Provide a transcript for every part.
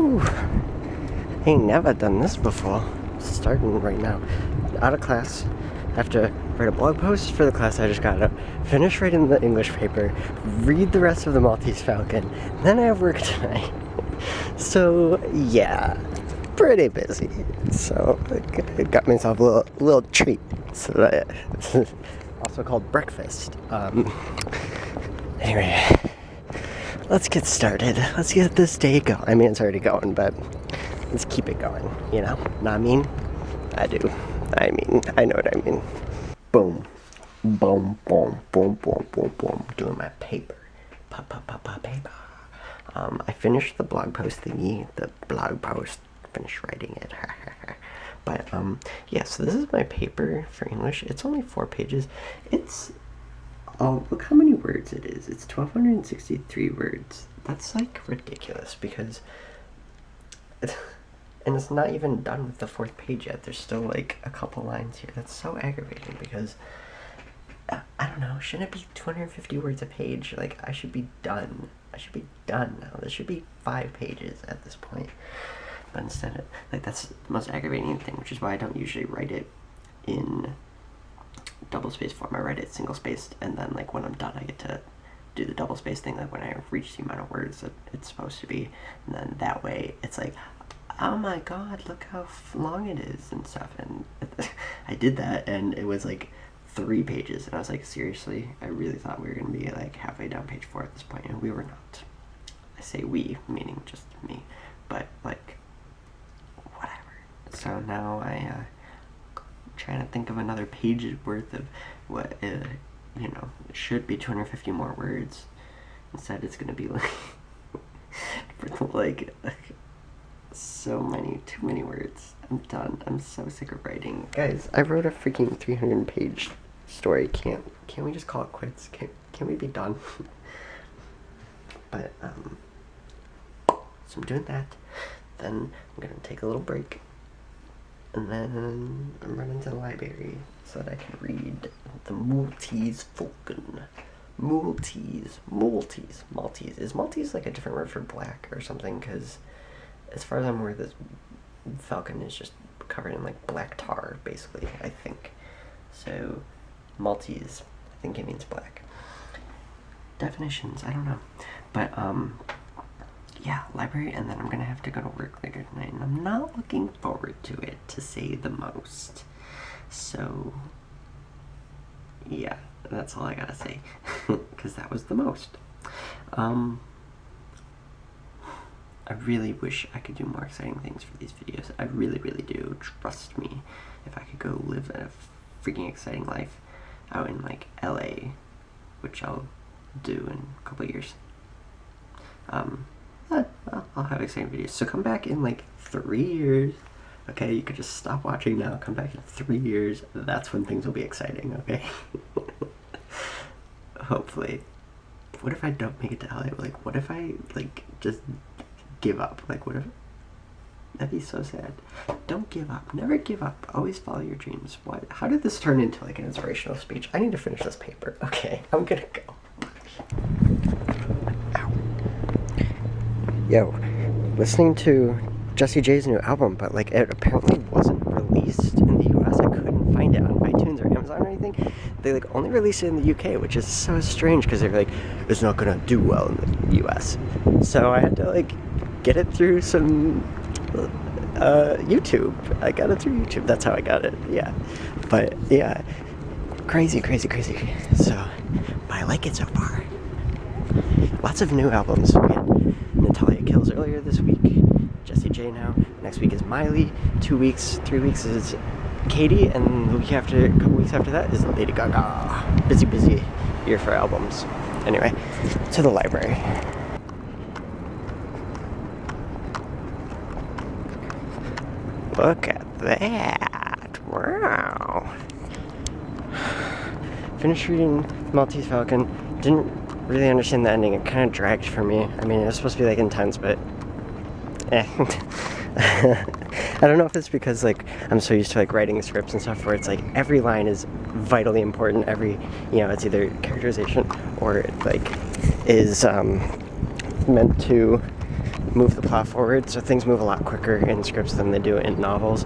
Whew. Ain't never done this before. Starting right now. Out of class. Have to write a blog post for the class I just got out. Finish writing the English paper. Read the rest of the Maltese Falcon. Then I have work tonight. So, yeah. Pretty busy. So, I got myself a little treat. So that also called breakfast. Anyway, let's get started. Let's get this day going. I mean, it's already going, but let's keep it going, you know? Know what I mean? I do. I mean, I know what I mean. Boom. Boom, boom, boom, boom, boom, boom. Doing my paper. Paper. I finished the blog post thingy. The blog post. Finished writing it. But, yeah, so this is my paper for English. It's only 4 pages. It's, look how many words it is. It's 1,263 words. That's, like, ridiculous because, and it's not even done with the 4th page yet. There's still, like, a couple lines here. That's so aggravating because, I don't know, shouldn't it be 250 words a page? Like, I should be done. I should be done now. This should be 5 pages at this point. But instead, like, that's the most aggravating thing, which is why I don't usually write it in double-spaced form. I write it single-spaced, and then, like, when I'm done, I get to do the double-spaced thing, like, when I reach the amount of words that it's supposed to be. And then that way, it's like, oh my god, look how long it is and stuff. And I did that, and it was, like, 3 pages. And I was like, seriously? I really thought we were going to be, like, halfway down page 4 at this point, and we were not. I say we, meaning just me. But, like, so now I'm trying to think of another page's worth of what, you know, it should be 250 more words. Instead, it's gonna be like, like so many, too many words. I'm done. I'm so sick of writing. Guys, I wrote a freaking 300-page story. Can't we just call it quits? Can we be done? But, so I'm doing that. Then I'm gonna take a little break. And then I'm running to the library so that I can read the Maltese Falcon. Maltese. Is Maltese like a different word for black or something? Because as far as I'm aware, this falcon is just covered in like black tar, basically, I think. So, Maltese, I think it means black. Definitions, I don't know. But, yeah, library, and then I'm gonna have to go to work later tonight, and I'm not looking forward to it, to say the most. So, yeah, that's all I gotta say, because that was the most. I really wish I could do more exciting things for these videos. I really, really do. Trust me. If I could go live a freaking exciting life out in, like, LA, which I'll do in a couple years. I'll have exciting videos. So come back in like 3 years. Okay, you could just stop watching now. Come back in 3 years. That's when things will be exciting, okay? Hopefully. What if I don't make it to LA? Like, what if I, like, just give up? Like, what if... That'd be so sad. Don't give up. Never give up. Always follow your dreams. What? How did this turn into, like, an inspirational speech? I need to finish this paper. Okay, I'm gonna go. Yo, listening to Jessie J's new album, but like it apparently wasn't released in the US. I couldn't find it on iTunes or Amazon or anything. They like only released it in the UK, which is so strange because they're like, it's not gonna do well in the US. So I had to like get it through some YouTube. I got it through YouTube. That's how I got it. Yeah, but yeah, crazy. So, but I like it so far. Lots of new albums. We had Natalia Kills earlier this week, Jessie J now. Next week is Miley. 2 weeks, 3 weeks is Katie, and a couple weeks after that is Lady Gaga. Busy year for albums. Anyway, to the library. Look at that. Wow. Finished reading Maltese Falcon. Didn't really understand the ending. It kind of dragged for me. I mean, it was supposed to be like intense, but I don't know if it's because like I'm so used to like writing scripts and stuff where it's like every line is vitally important. It's either characterization or it like is meant to move the plot forward, so things move a lot quicker in scripts than they do in novels.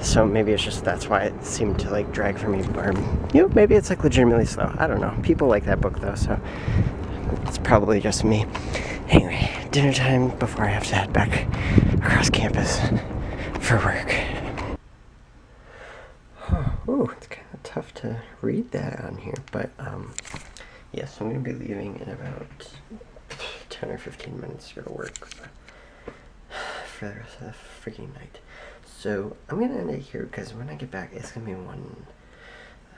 So maybe it's just that's why it seemed to like drag for me, or maybe it's like legitimately slow. I don't know. People like that book though, so it's probably just me. Anyway, dinner time before I have to head back across campus for work. Oh, it's kind of tough to read that on here, but yes, I'm going to be leaving in about 10 or 15 minutes to go to work for the rest of the freaking night. So I'm going to end it here because when I get back, it's going to be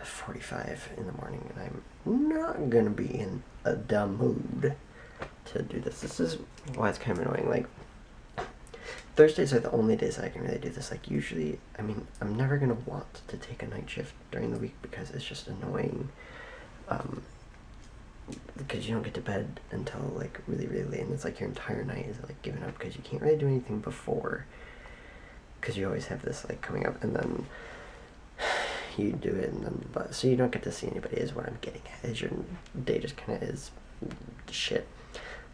1:45 in the morning, and I'm not going to be in a dumb mood to do this. This is why it's kind of annoying. Like, Thursdays are the only days I can really do this. Like, usually, I mean, I'm never going to want to take a night shift during the week because it's just annoying. Because you don't get to bed until, like, really, really late, and it's like your entire night is, like, given up because you can't really do anything before. Because you always have this, like, coming up, and then you do it, and then, so you don't get to see anybody is what I'm getting at, is your day just kind of is shit.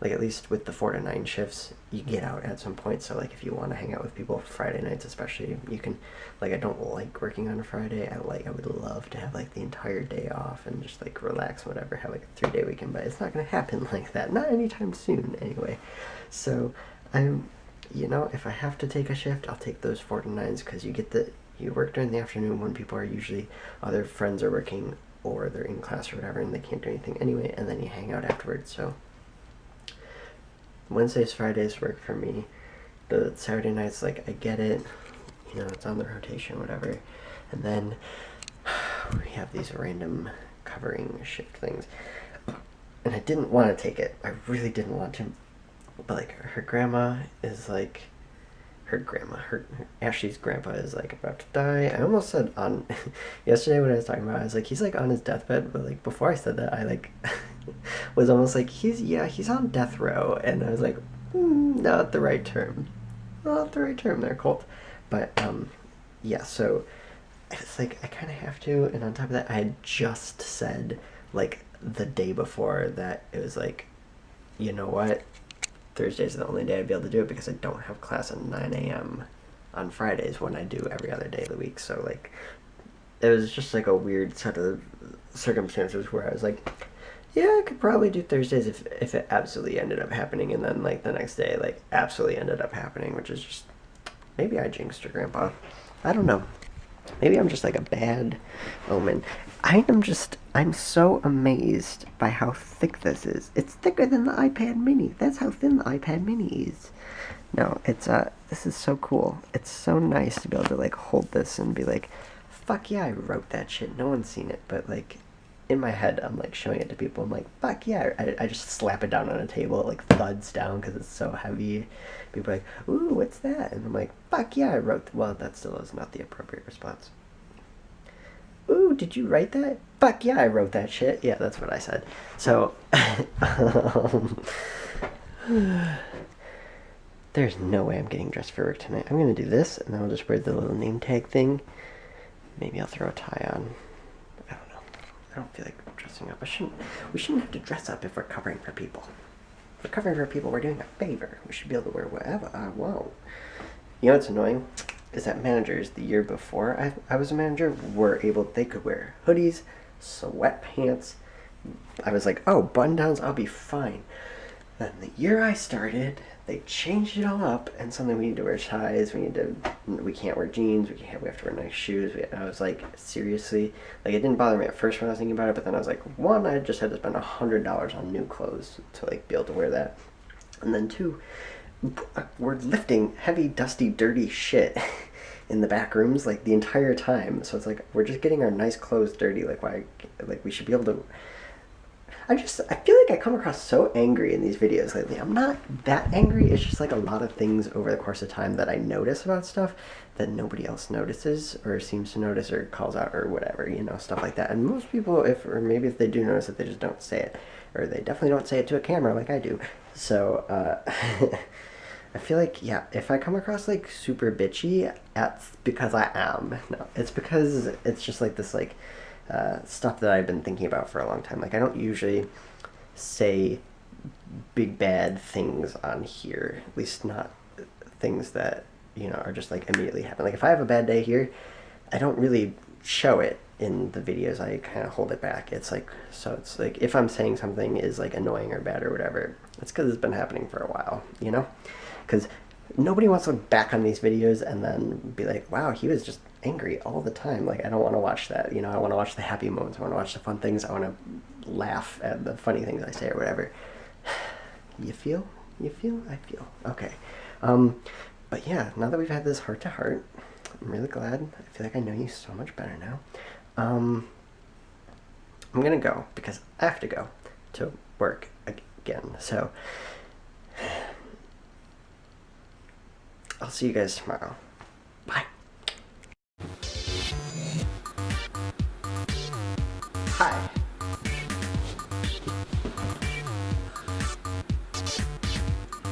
Like, at least with the 4 to 9 shifts, you get out at some point, so, like, if you want to hang out with people Friday nights especially, you can, like, I don't like working on a Friday. I would love to have, like, the entire day off and just, like, relax, whatever, have, like, a 3-day weekend, but it's not going to happen like that, not anytime soon, anyway. So, if I have to take a shift, I'll take those 4 to 9s, because you work during the afternoon when people are usually, other friends are working, or they're in class or whatever, and they can't do anything anyway, and then you hang out afterwards, so Wednesdays, Fridays work for me. The Saturday nights, like, I get it, it's on the rotation, whatever, and then we have these random covering shift things, and I didn't want to take it. I really didn't want to, but, like, her grandma is, like, Ashley's grandpa is, like, about to die. I almost said on, yesterday when I was talking about it, I was like, he's, like, on his deathbed, but, like, before I said that, I, like, was almost like, he's on death row, and I was like, not the right term. Not the right term there, Colt. But, yeah, so, it's like, I kind of have to, and on top of that, I had just said, like, the day before that it was like, you know what? Thursdays are the only day I'd be able to do it because I don't have class at 9 a.m. on Fridays when I do every other day of the week. So, like, it was just, like, a weird set of circumstances where I was like, yeah, I could probably do Thursdays if it absolutely ended up happening. And then, like, the next day, like, absolutely ended up happening, which is just, maybe I jinxed her grandpa. I don't know. Maybe I'm just, like, a bad omen. I'm so amazed by how thick this is. It's thicker than the iPad mini. That's how thin the iPad mini is. No, this is so cool. It's so nice to be able to, like, hold this and be like, fuck yeah, I wrote that shit. No one's seen it, but, like, in my head, I'm, like, showing it to people. I'm like, fuck yeah. I just slap it down on a table. It, like, thuds down because it's so heavy. People are like, ooh, what's that? And I'm like, fuck yeah, I wrote well, that still is not the appropriate response. Ooh, did you write that? Fuck yeah, I wrote that shit. Yeah, that's what I said. So, there's no way I'm getting dressed for work tonight. I'm going to do this, and then I'll just wear the little name tag thing. Maybe I'll throw a tie on. I don't know. I don't feel like dressing up. We shouldn't have to dress up if we're covering for people. If we're covering for people, we're doing a favor. We should be able to wear whatever I want. You know what's annoying? Is that managers the year before I was a manager they could wear hoodies, sweatpants. I was like, oh, button-downs, I'll be fine. Then the year I started, they changed it all up, and suddenly we need to wear ties, we can't wear jeans, we have to wear nice shoes. I was like, seriously? Like, it didn't bother me at first when I was thinking about it, but then I was like, one, I just had to spend $100 on new clothes to, like, be able to wear that. And then two, we're lifting heavy, dusty, dirty shit in the back rooms, like, the entire time. So it's like, we're just getting our nice clothes dirty. Like, why? Like, we should be able to. I feel like I come across so angry in these videos lately. I'm not that angry. It's just, like, a lot of things over the course of time that I notice about stuff that nobody else notices or seems to notice or calls out or whatever, stuff like that. And most people, if they do notice it, they just don't say it. Or they definitely don't say it to a camera like I do. So, I feel like, yeah, if I come across, like, super bitchy, that's because I am. No, it's because it's just, like, this, like, stuff that I've been thinking about for a long time. Like, I don't usually say big bad things on here. At least not things that, you know, are just like immediately happen. Like if I have a bad day here, I don't really show it in the videos. I kind of hold it back. It's like, so it's like if I'm saying something is like annoying or bad or whatever, it's because it's been happening for a while, you know? Because nobody wants to look back on these videos and then be like, wow, he was just angry all the time. Like, I don't want to watch that. You know, I want to watch the happy moments. I want to watch the fun things. I want to laugh at the funny things I say or whatever. You feel? You feel? I feel. Okay. But yeah, now that we've had this heart-to-heart, I'm really glad. I feel like I know you so much better now. I'm gonna go because I have to go to work again. So I'll see you guys tomorrow. Bye. Hi.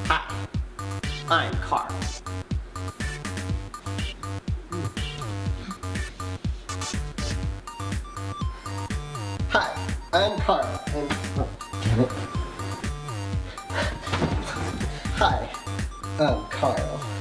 Hi. I'm Carl. Hi, I'm Carl, and oh, damn it. Hi, I'm Carl.